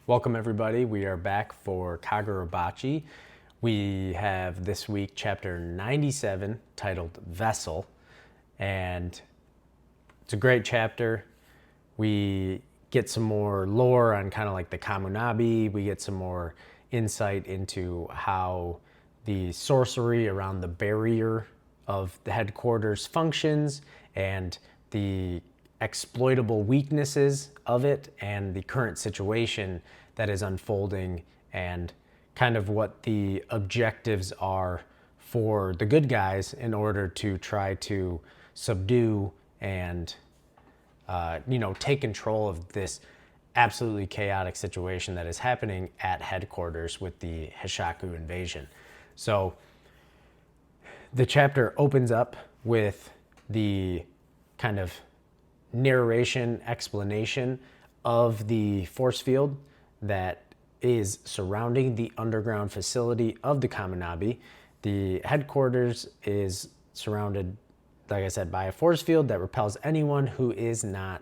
Welcome everybody. We are back for Kagurabachi. We have this week chapter 97 titled Vessel, and it's a great chapter. We get some more lore on kind of like the Kamunabi. We get some more insight into how the sorcery around the barrier of the headquarters functions and the exploitable weaknesses of it and the current situation that is unfolding and kind of what the objectives are for the good guys in order to try to subdue and take control of this absolutely chaotic situation that is happening at headquarters with the Hishaku invasion. So the chapter opens up with the kind of narration explanation of the force field that is surrounding the underground facility of the Kamunabi. The headquarters is surrounded, like I said, by a force field that repels anyone who is not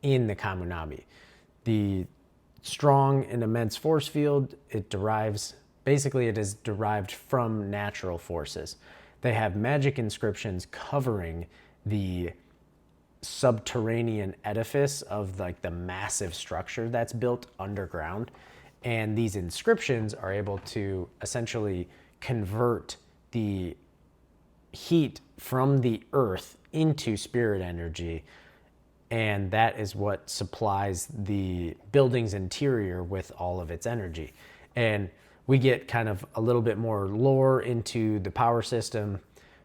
in the Kamunabi. The strong and immense force field, it is derived from natural forces. They have magic inscriptions covering the subterranean edifice of like the massive structure that's built underground, and these inscriptions are able to essentially convert the heat from the earth into spirit energy, and that is what supplies the building's interior with all of its energy. And we get kind of a little bit more lore into the power system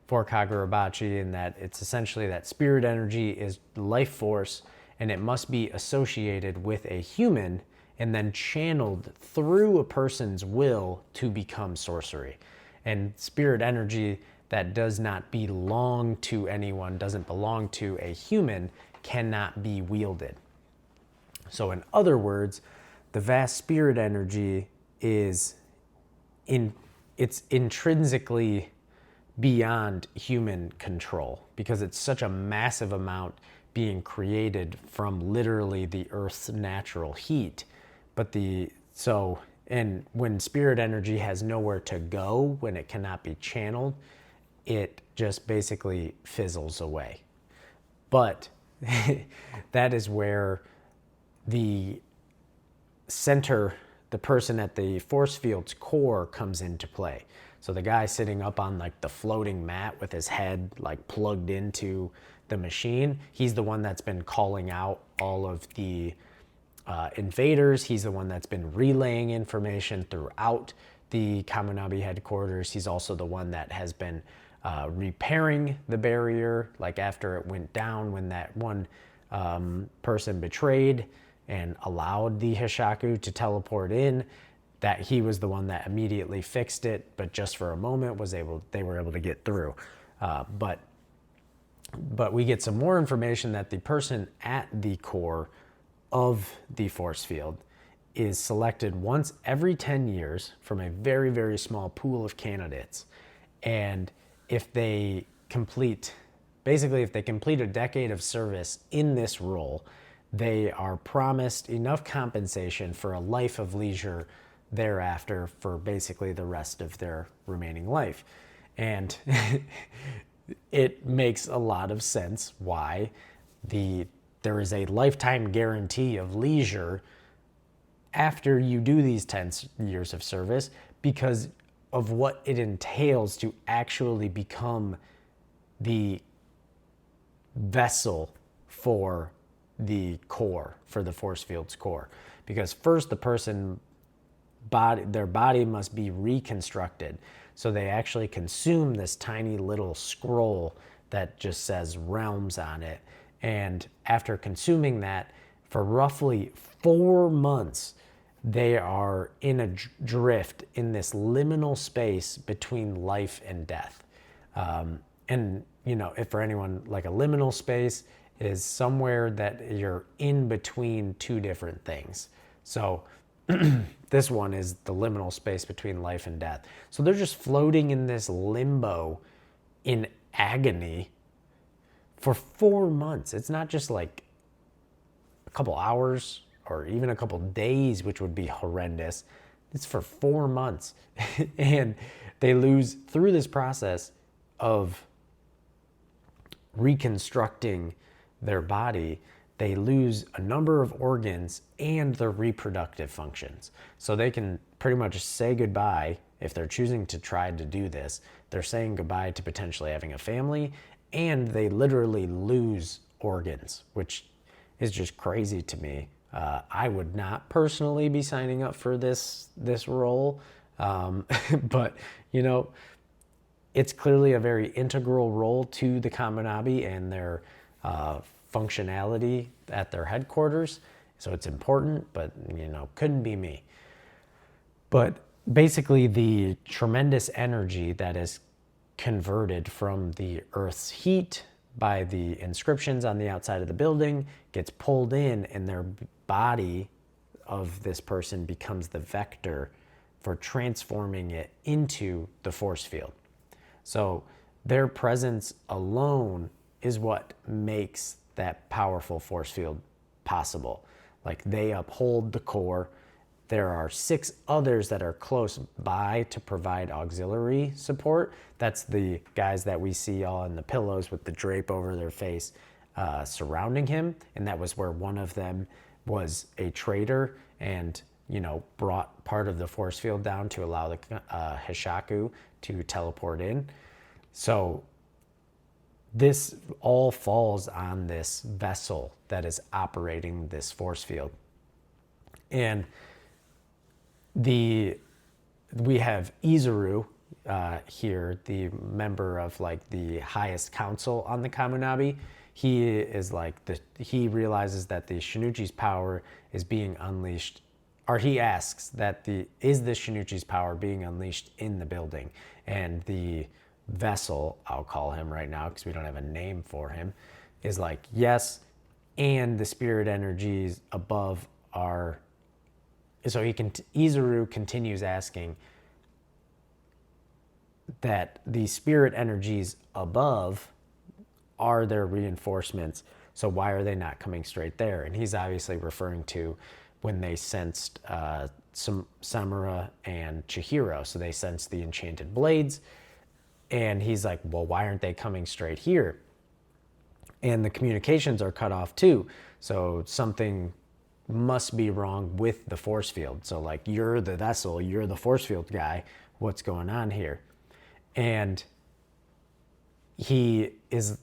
for Kagurabachi, in that it's essentially that spirit energy is life force, and it must be associated with a human and then channeled through a person's will to become sorcery. And spirit energy that does not belong to anyone, doesn't belong to a human, cannot be wielded. So in other words, the vast spirit energy it's intrinsically beyond human control, because it's such a massive amount being created from literally the earth's natural heat. And when spirit energy has nowhere to go, when it cannot be channeled, it just basically fizzles away. But that is where the person at the force field's core comes into play. So the guy sitting up on like the floating mat with his head like plugged into the machine, he's the one that's been calling out all of the invaders. He's the one that's been relaying information throughout the Kamunabi headquarters. He's also the one that has been repairing the barrier, like after it went down when that one person betrayed and allowed the Hishaku to teleport in. That he was the one that immediately fixed it, but just for a moment they were able to get through. But we get some more information that the person at the core of the force field is selected once every 10 years from a very, very small pool of candidates. And if they complete a decade of service in this role, they are promised enough compensation for a life of leisure thereafter for basically the rest of their remaining life. And it makes a lot of sense why there is a lifetime guarantee of leisure after you do these 10 years of service, because of what it entails to actually become the vessel for the core, for the force field's core. Because first their body must be reconstructed. So they actually consume this tiny little scroll that just says realms on it. And after consuming that, for roughly 4 months, they are in a drift in this liminal space between life and death. If for anyone, like a liminal space is somewhere that you're in between two different things. So this one is the liminal space between life and death. So they're just floating in this limbo in agony for 4 months. It's not just like a couple hours or even a couple days, which would be horrendous. It's for 4 months. And they lose, through this process of reconstructing their body, they lose a number of organs and their reproductive functions. So they can pretty much say goodbye. If they're choosing to try to do this, they're saying goodbye to potentially having a family, and they literally lose organs, which is just crazy to me. I would not personally be signing up for this role, but it's clearly a very integral role to the Kaminabi and their functionality at their headquarters. So it's important, but couldn't be me. But basically, the tremendous energy that is converted from the Earth's heat by the inscriptions on the outside of the building gets pulled in, and their body of this person becomes the vector for transforming it into the force field. So their presence alone is what makes that powerful force field possible. Like, they uphold the core. There are 6 others that are close by to provide auxiliary support. That's the guys that we see all in the pillows with the drape over their face surrounding him. And that was where one of them was a traitor and, brought part of the force field down to allow the Hishaku to teleport in. So this all falls on this vessel that is operating this force field. And we have Izuru here, the member of the highest council on the Kaminabi. He is he realizes that the Shinichi's power is being unleashed, or he asks that is the Shinichi's power being unleashed in the building? And the vessel, I'll call him right now because we don't have a name for him, is yes, and the spirit energies above are. So Izuru continues asking that the spirit energies above are their reinforcements. So why are they not coming straight there? And he's obviously referring to when they sensed Samura and Chihiro. So they sensed the enchanted blades. And he's like, well, why aren't they coming straight here? And the communications are cut off too. So something must be wrong with the force field. So you're the vessel, you're the force field guy. What's going on here? And he is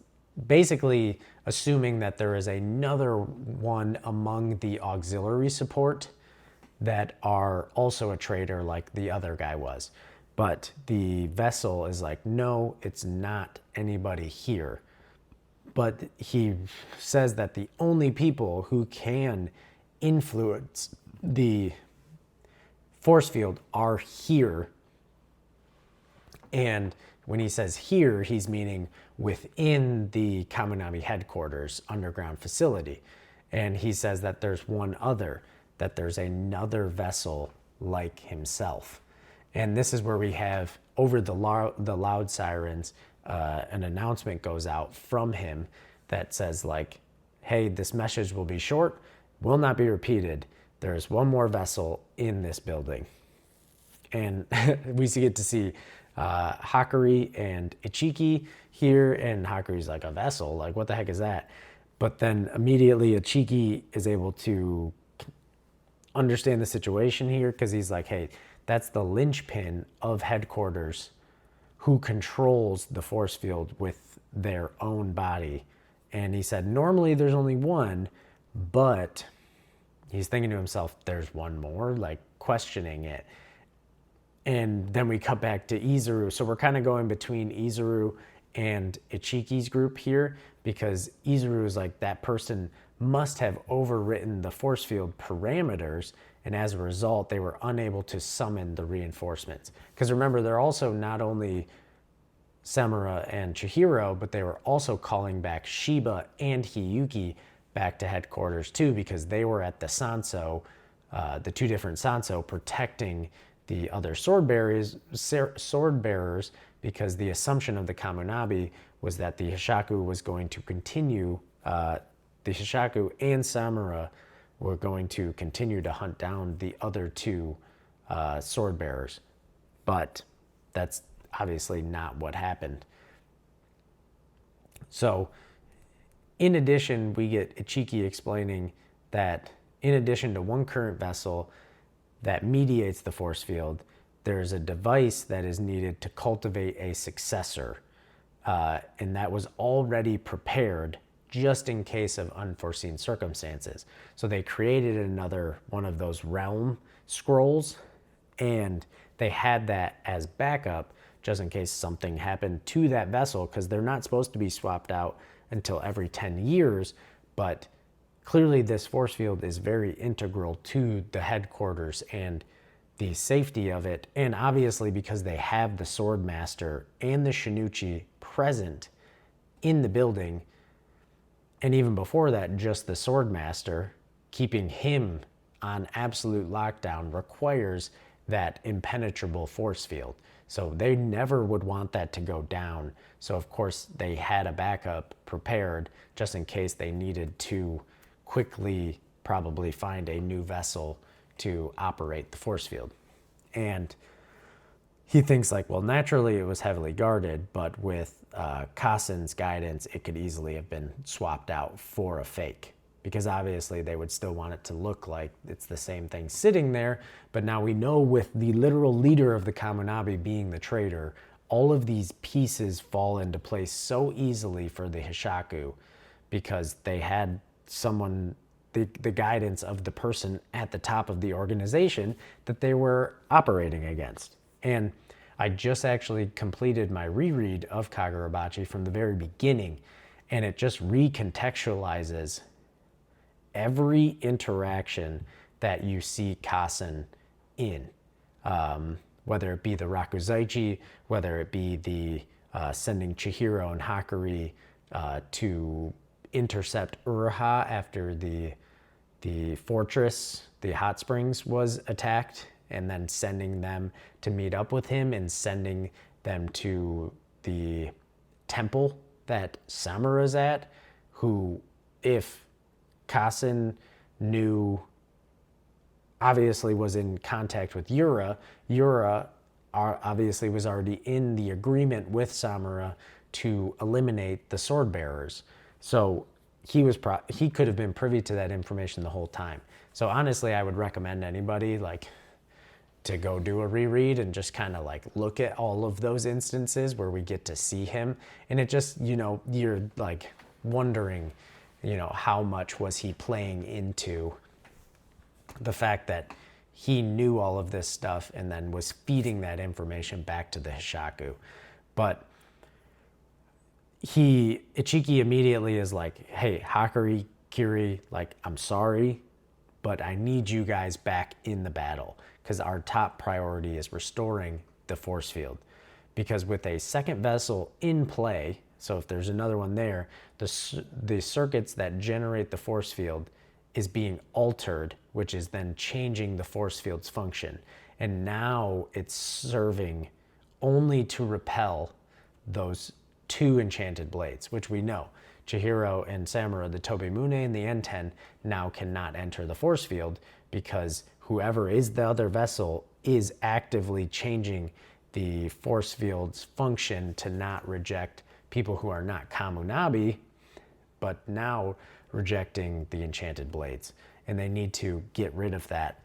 basically assuming that there is another one among the auxiliary support that are also a traitor like the other guy was. But the vessel is no, it's not anybody here. But he says that the only people who can influence the force field are here. And when he says here, he's meaning within the Kaminabi headquarters underground facility. And he says that there's one other, that there's another vessel like himself. And this is where we have, over the loud sirens, an announcement goes out from him that says hey, this message will be short, will not be repeated. There's one more vessel in this building. And we get to see Hakari and Ichiki here, and Hakari's a vessel? What the heck is that? But then immediately Ichiki is able to understand the situation here, because he's hey, that's the linchpin of headquarters who controls the force field with their own body. And he said, normally there's only one, but he's thinking to himself, there's one more, questioning it. And then we cut back to Izuru. So we're kind of going between Izuru and Ichiki's group here, because Izuru is that person must have overwritten the force field parameters, and as a result, they were unable to summon the reinforcements. Because remember, they're also not only Samura and Chihiro, but they were also calling back Shiba and Hiyuki back to headquarters too, because they were at the Sanso, the 2 different Sanso, protecting the other sword bearers, because the assumption of the Kaminabi was that the Hishaku was going to continue, the Hishaku and Samura were going to continue to hunt down the other two sword bearers. But that's obviously not what happened. So, in addition, we get Ichiki explaining that in addition to one current vessel that mediates the force field, there's a device that is needed to cultivate a successor. And that was already prepared just in case of unforeseen circumstances. So they created another one of those realm scrolls, and they had that as backup just in case something happened to that vessel, because they're not supposed to be swapped out until every 10 years. But clearly this force field is very integral to the headquarters and the safety of it. And obviously because they have the sword master and the Shinichi present in the building, and even before that, just the sword master, keeping him on absolute lockdown requires that impenetrable force field. So they never would want that to go down. So of course they had a backup prepared just in case they needed to quickly probably find a new vessel to operate the force field. And he thinks like, well, naturally it was heavily guarded, but with Kassen's guidance, it could easily have been swapped out for a fake, because obviously they would still want it to look like it's the same thing sitting there. But now we know with the literal leader of the Kamunabi being the traitor, all of these pieces fall into place so easily for the Hishaku, because they had someone, the guidance of the person at the top of the organization that they were operating against. And I just actually completed my reread of Kagurabachi from the very beginning, and it just recontextualizes every interaction that you see Kassen in, whether it be the Rakuzaichi, whether it be the sending Chihiro and Hakari to intercept Uruha after the fortress, the hot springs, was attacked, and then sending them to meet up with him and sending them to the temple that Samura's at, who, if Kassen knew, obviously was in contact with Yura obviously was already in the agreement with Samura to eliminate the sword bearers. So he could have been privy to that information the whole time. So honestly, I would recommend anybody like to go do a reread and just kind of like look at all of those instances where we get to see him. And it just, you're like wondering, how much was he playing into the fact that he knew all of this stuff and then was feeding that information back to the Hishaku. But Ichiki immediately is like, hey, Hakari, Kiri, like, I'm sorry, but I need you guys back in the battle, because our top priority is restoring the force field. Because with a second vessel in play, so if there's another one there, the circuits that generate the force field is being altered, which is then changing the force field's function. And now it's serving only to repel those two enchanted blades, which we know. Chihiro and Samura, the Tobimune and the N10, now cannot enter the force field because whoever is the other vessel is actively changing the force field's function to not reject people who are not Kamunabi, but now rejecting the enchanted blades. And they need to get rid of that.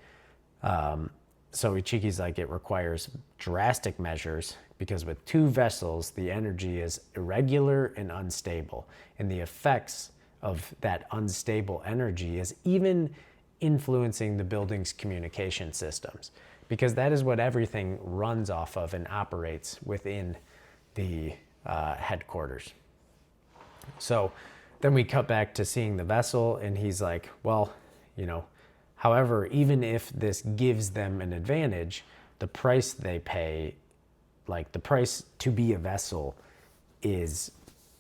So Ichiki's like, it requires drastic measures, because with two vessels, the energy is irregular and unstable. And the effects of that unstable energy is even influencing the building's communication systems, because that is what everything runs off of and operates within the headquarters. So then we cut back to seeing the vessel, and he's like, well, however, even if this gives them an advantage, the price they pay, like the price to be a vessel, is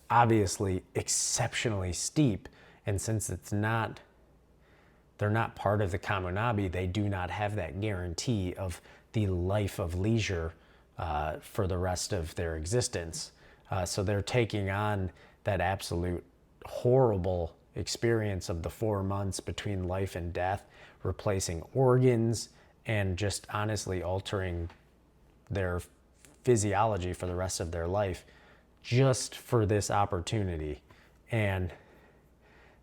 obviously exceptionally steep. And since they're not part of the Kamunabi, they do not have that guarantee of the life of leisure for the rest of their existence. So they're taking on that absolute horrible experience of the 4 months between life and death, replacing organs and just honestly altering their physiology for the rest of their life just for this opportunity. And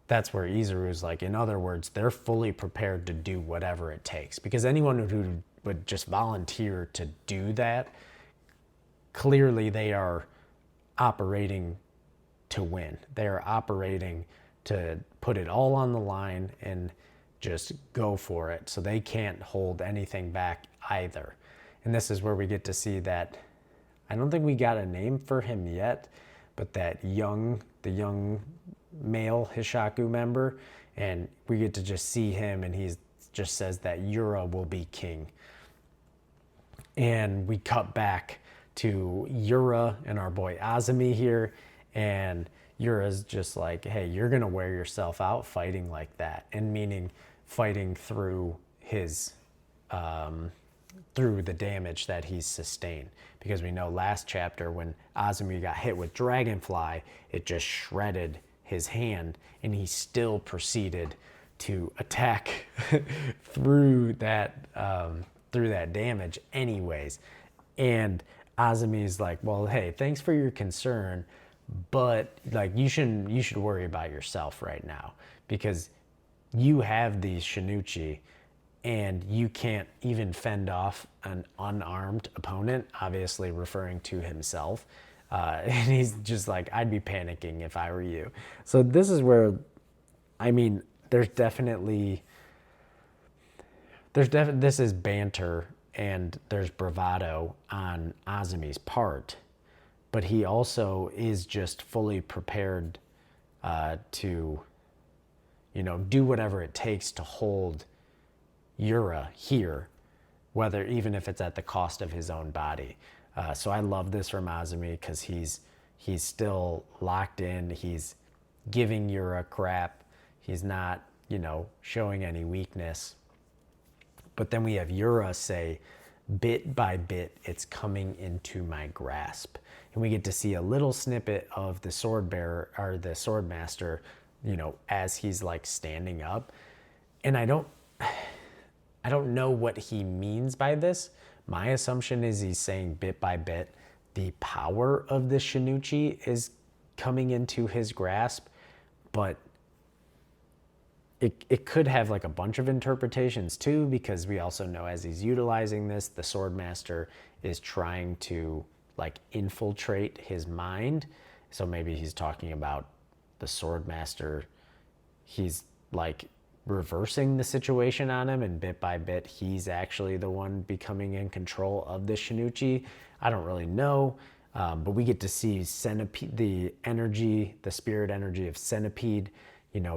that's where Izuru's like, in other words, they're fully prepared to do whatever it takes, because anyone who would just volunteer to do that, clearly they are operating to win. They are operating to put it all on the line and just go for it. So they can't hold anything back either. And this is where we get to see that, I don't think we got a name for him yet, but the young male Hishaku member, and we get to just see him, and he just says that Yura will be king. And we cut back to Yura and our boy Azumi here, and Yura's just like, hey, you're gonna wear yourself out fighting like that, and meaning fighting through his through the damage that he's sustained, because we know last chapter when Azumi got hit with Dragonfly, it just shredded his hand, and he still proceeded to attack through that damage anyways. And Azumi's like, well, hey, thanks for your concern, but like you should worry about yourself right now, because you have these Shinichi and you can't even fend off an unarmed opponent, obviously referring to himself. And he's just like, I'd be panicking if I were you. So this is where, I mean, this is banter and there's bravado on Azumi's part, but he also is just fully prepared to, do whatever it takes to hold Yura here, whether even if it's at the cost of his own body. So I love this from Azumi, because he's still locked in. He's giving Yura crap. He's not, showing any weakness. But then we have Yura say, bit by bit, it's coming into my grasp. And we get to see a little snippet of the sword bearer, or the sword master, as he's like standing up. And I don't know what he means by this. My assumption is he's saying bit by bit, the power of the Shinichi is coming into his grasp, but it could have like a bunch of interpretations too, because we also know as he's utilizing this, the Swordmaster is trying to like infiltrate his mind. So maybe he's talking about the Swordmaster, he's like reversing the situation on him, and bit by bit he's actually the one becoming in control of the Shinichi. I don't really know, but we get to see Centipede, the spirit energy of Centipede,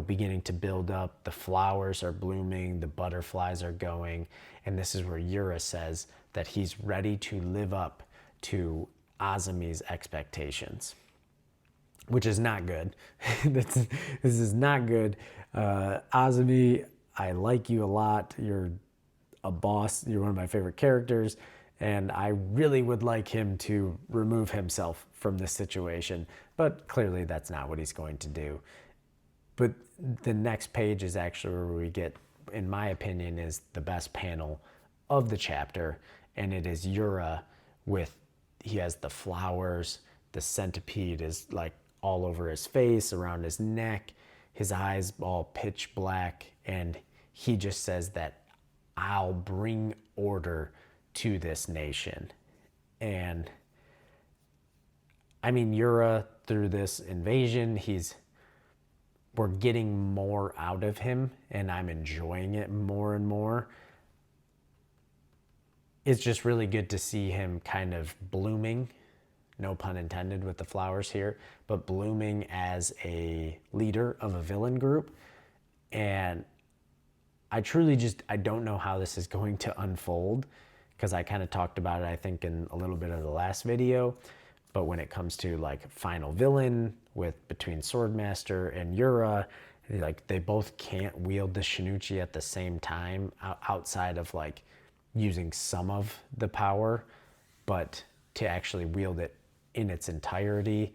beginning to build up. The flowers are blooming, the butterflies are going, and this is where Yura says that he's ready to live up to Azumi's expectations, which is not good. This is not good. Azumi, I like you a lot. You're a boss. You're one of my favorite characters, and I really would like him to remove himself from this situation, but clearly that's not what he's going to do. But the next page is actually where we get, in my opinion, is the best panel of the chapter, and it is Yura he has the flowers, the centipede is like all over his face, around his neck, his eyes all pitch black, and he just says that I'll bring order to this nation. And I mean, Yura, through this invasion, we're getting more out of him, and I'm enjoying it more and more. It's just really good to see him kind of blooming, no pun intended with the flowers here, but blooming as a leader of a villain group. And I don't know how this is going to unfold, because I kind of talked about it, I think, in a little bit of the last video. But when it comes to like final villain between Swordmaster and Yura, like they both can't wield the Shinichi at the same time, outside of like using some of the power, but to actually wield it in its entirety,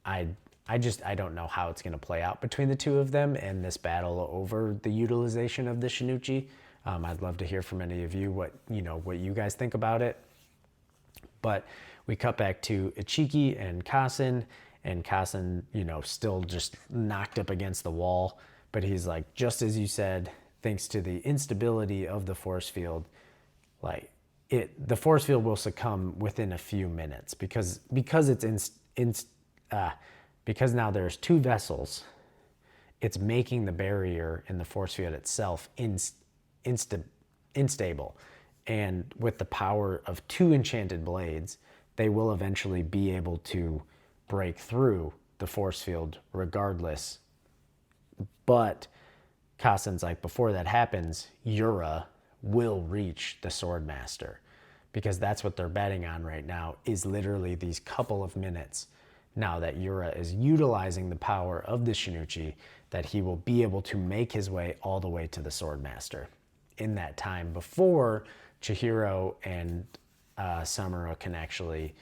I I don't know how it's going to play out between the two of them and this battle over the utilization of the Shinichi. I'd love to hear from any of you what you guys think about it. But we cut back to Ichiki and Kasen, still just knocked up against the wall. But he's like, just as you said, thanks to the instability of the force field, the force field will succumb within a few minutes because because now there's two vessels. It's making the barrier in the force field itself unstable. And with the power of two enchanted blades, they will eventually be able to break through the force field regardless. But Kasen's like, before that happens, Yura will reach the Swordmaster, because that's what they're betting on right now, is literally these couple of minutes now that Yura is utilizing the power of the Shinichi, that he will be able to make his way all the way to the Swordmaster in that time before Chihiro and Samura can actually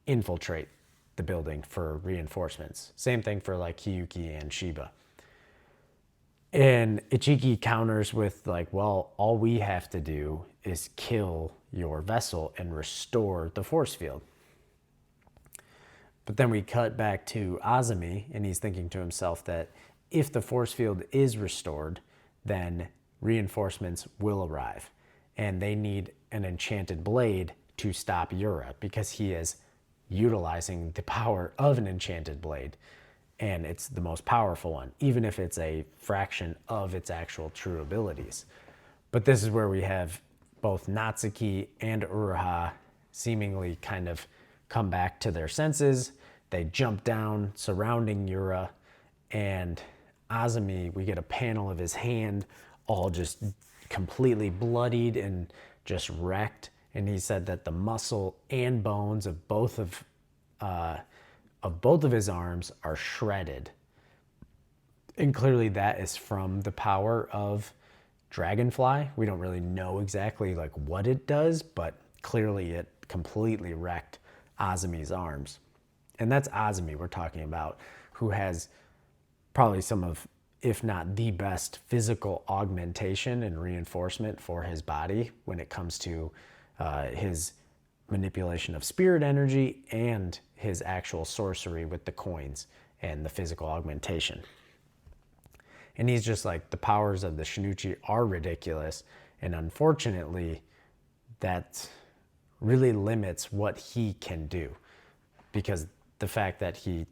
infiltrate the building for reinforcements. Same thing for like Hiyuki and Shiba. And Ichiki counters with like, well, all we have to do is kill your vessel and restore the force field. But then we cut back to Azumi, and he's thinking to himself that if the force field is restored, then reinforcements will arrive. And they need an enchanted blade to stop Yura, because he is utilizing the power of an enchanted blade. And it's the most powerful one, even if it's a fraction of its actual true abilities. But this is where we have both Natsuki and Uruha seemingly kind of come back to their senses. They jump down, surrounding Yura, and Azumi, we get a panel of his hand, all just completely bloodied and just wrecked. And he said that the muscle and bones of both of his arms are shredded. And clearly that is from the power of Dragonfly. We don't really know exactly like what it does, but clearly it completely wrecked Azumi's arms. And that's Azumi we're talking about, who has probably some of, if not the best, physical augmentation and reinforcement for his body when it comes to his manipulation of spirit energy and his actual sorcery with the coins and the physical augmentation. And he's just like, the powers of the Shinichi are ridiculous, and unfortunately that really limits what he can do, because the fact that he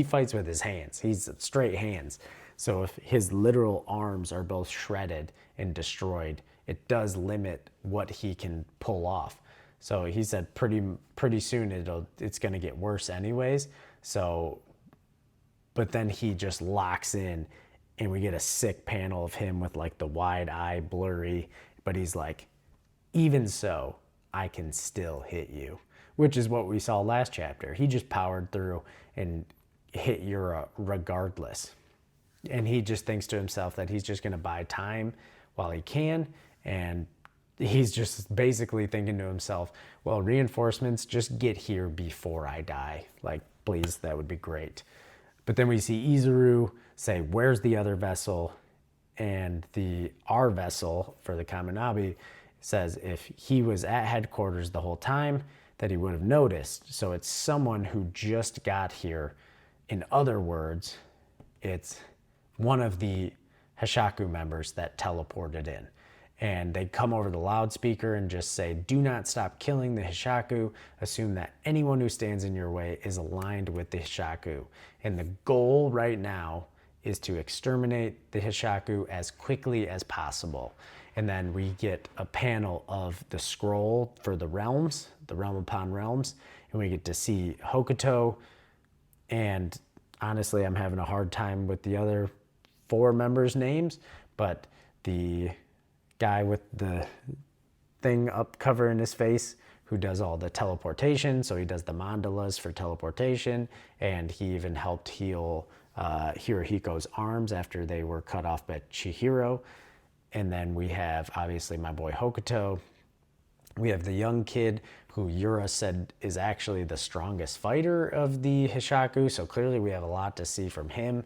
fights with his hands, he's straight hands. So if his literal arms are both shredded and destroyed, it does limit what he can pull off. So he said pretty soon it's going to get worse anyways. So, but then he just locks in, and we get a sick panel of him with like the wide eye, blurry, but he's like, even so, I can still hit you, which is what we saw last chapter. He just powered through and hit Yura regardless. And he just thinks to himself that he's just going to buy time while he can, and he's just basically thinking to himself, well, reinforcements, just get here before I die. Like, please, that would be great. But then we see Izuru say, where's the other vessel? And our vessel for the Kaminabi says if he was at headquarters the whole time, that he would have noticed. So it's someone who just got here. In other words, it's one of the Hishaku members that teleported in. And they come over the loudspeaker and just say, do not stop killing the Hishaku. Assume that anyone who stands in your way is aligned with the Hishaku. And the goal right now is to exterminate the Hishaku as quickly as possible. And then we get a panel of the scroll for the realms, the realm upon realms. And we get to see Hokuto. And honestly, I'm having a hard time with the other 4 members' names, but the guy with the thing up covering his face who does all the teleportation, so he does the mandalas for teleportation, and he even helped heal Hirohiko's arms after they were cut off by Chihiro. And then we have obviously my boy Hokuto, We have the young kid who Yura said is actually the strongest fighter of the Hishaku, so clearly we have a lot to see from him.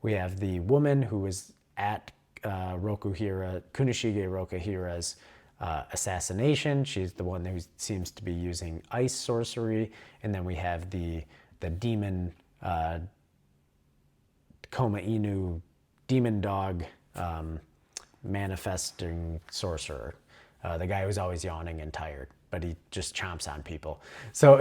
We have the woman who was at Kunishige Rokuhira's assassination. She's the one who seems to be using ice sorcery. And then we have the demon Koma Inu demon dog manifesting sorcerer. The guy who's always yawning and tired, but he just chomps on people. So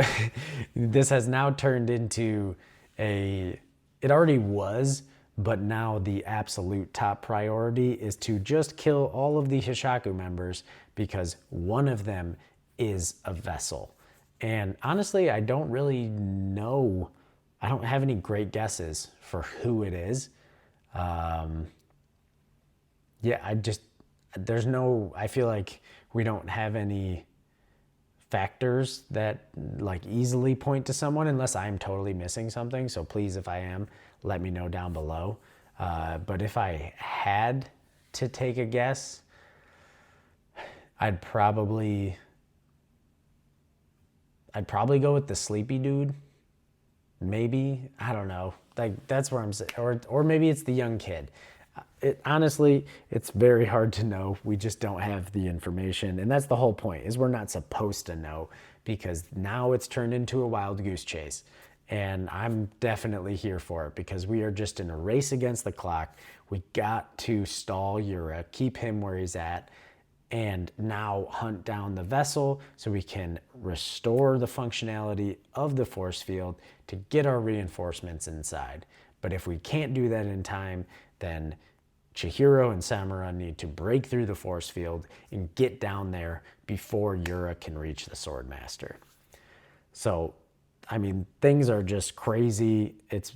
this has now turned into it already was, but now the absolute top priority is to just kill all of the Hishaku members because one of them is a vessel. And honestly, I don't really know. I don't have any great guesses for who it is. I feel like we don't have any factors that like easily point to someone unless I'm totally missing something. So please, if I am, let me know down below. But if I had to take a guess, I'd probably go with the sleepy dude. Maybe, I don't know. Like that's where I'm saying, or maybe it's the young kid. Honestly, it's very hard to know. We just don't have the information. And that's the whole point, is we're not supposed to know, because now it's turned into a wild goose chase. And I'm definitely here for it because we are just in a race against the clock. We got to stall Yura, keep him where he's at, and now hunt down the vessel so we can restore the functionality of the force field to get our reinforcements inside. But if we can't do that in time, then Chihiro and Samura need to break through the force field and get down there before Yura can reach the Swordmaster. So, I mean, things are just crazy. It's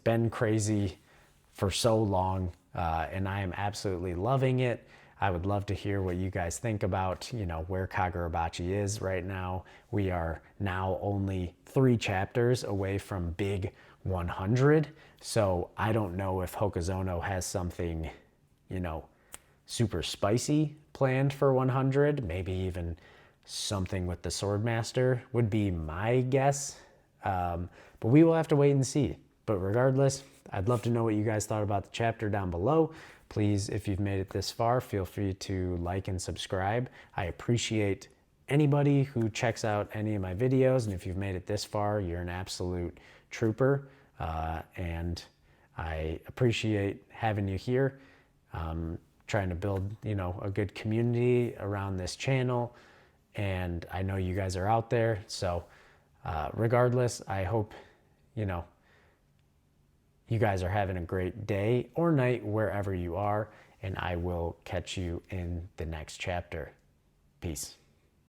been crazy for so long, and I am absolutely loving it. I would love to hear what you guys think about, where Kagurabachi is right now. We are now only 3 chapters away from big 100. So I don't know if Hokuzono has something, super spicy planned for 100. Maybe even something with the Swordmaster would be my guess. But we will have to wait and see. But regardless, I'd love to know what you guys thought about the chapter down below. Please, if you've made it this far, feel free to like and subscribe. I appreciate anybody who checks out any of my videos. And if you've made it this far, you're an absolute trooper. And I appreciate having you here. Trying to build, a good community around this channel. And I know you guys are out there. So regardless, I hope, you guys are having a great day or night wherever you are, and I will catch you in the next chapter. Peace.